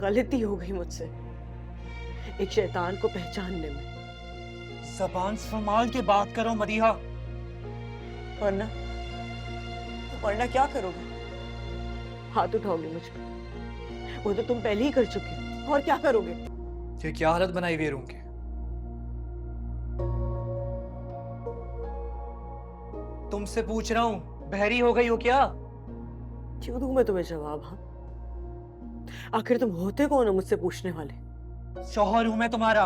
गलती हो गई मुझसे एक शैतान को पहचानने में। ज़बान संभाल के बात करो मदीहा। वरना वरना क्या करोगे? हाथ उठाओगे मुझ पे? वो तो तुम पहले ही कर चुके हो। और क्या करोगे? ये क्या हालत बनाई हुई है रूम की? तुमसे पूछ रहा हूं, बहरी हो गई हो क्या? क्यों दूं मैं तुम्हें जवाब? हाँ, आखिर तुम होते कौन हो मुझसे पूछने वाले? शौहर हूं मैं तुम्हारा,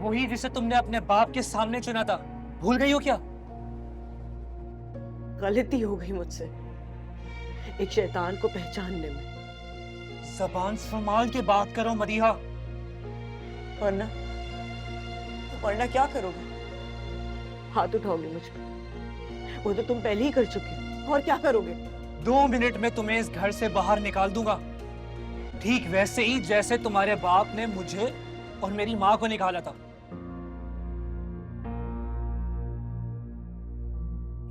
वही जिसे तुमने अपने बाप के सामने चुना था। भूल गई हो क्या? गलती हो गई मुझसे एक शैतान को पहचानने में। ज़बान संभाल के बात करो मदीहा। वरना वरना क्या करोगे? हाथ उठाओगे मुझ पे? वो तो तुम पहले ही कर चुके हो। और क्या करोगे? 2 मिनट में तुम्हें इस घर से बाहर निकाल दूंगा, ठीक वैसे ही जैसे तुम्हारे बाप ने मुझे और मेरी मां को निकाला था।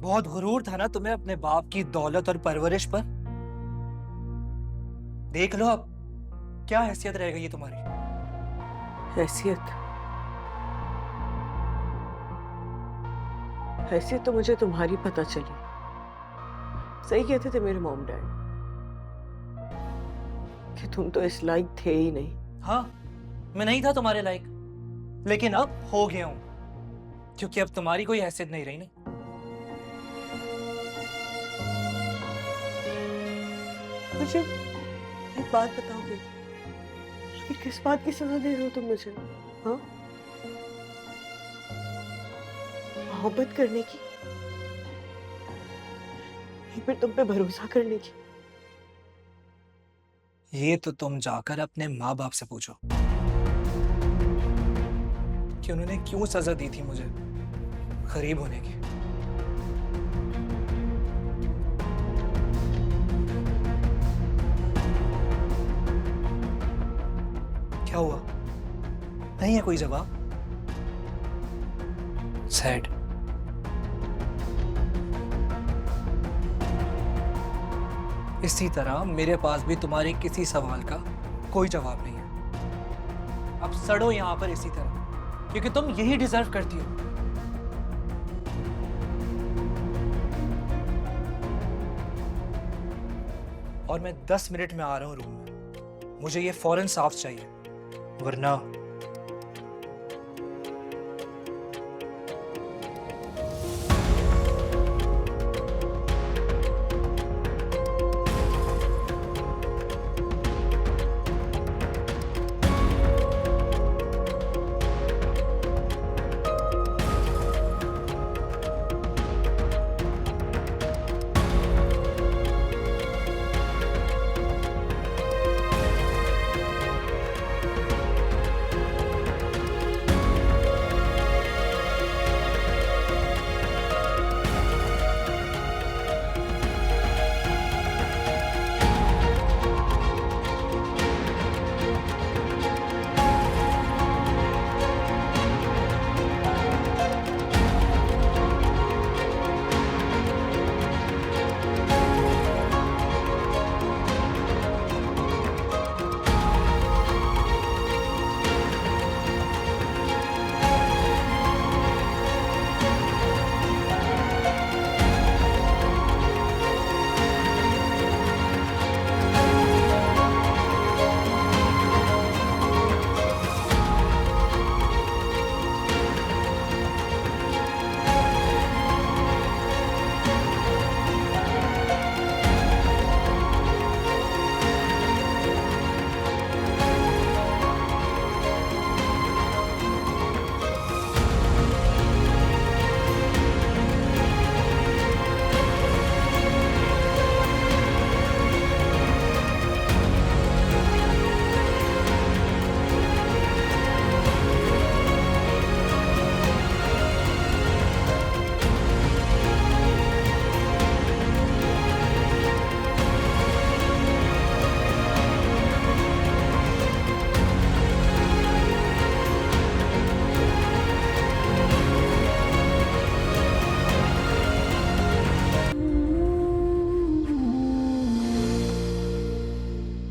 बहुत गुरूर था ना तुम्हें अपने बाप की दौलत और परवरिश पर। देख लो अब क्या हैसियत रह गई है तुम्हारी। हैसियत? हैसियत तो मुझे तुम्हारी पता चली। सही कहते थे मेरे मॉम डैड कि तुम तो इस लायक थे ही नहीं। हाँ, मैं नहीं था तुम्हारे लायक, लेकिन अब हो गया हूं, क्योंकि अब तुम्हारी कोई हैसियत नहीं रही ना। मुझे एक बात बताओगे? आखिर किस बात की सजा दे रहे हो तुम मुझे? हाँ, मोहब्बत करने की या फिर तुम पे भरोसा करने की? ये तो तुम जाकर अपने माँ बाप से पूछो कि उन्होंने क्यों सजा दी थी मुझे गरीब होने की। क्या हुआ? नहीं है कोई जवाब? सैड। इसी तरह मेरे पास भी तुम्हारे किसी सवाल का कोई जवाब नहीं है। अब सड़ो यहां पर इसी तरह, क्योंकि तुम यही डिजर्व करती हो। और मैं 10 मिनट में आ रहा हूं रूम में। मुझे ये फौरन साफ चाहिए, वरना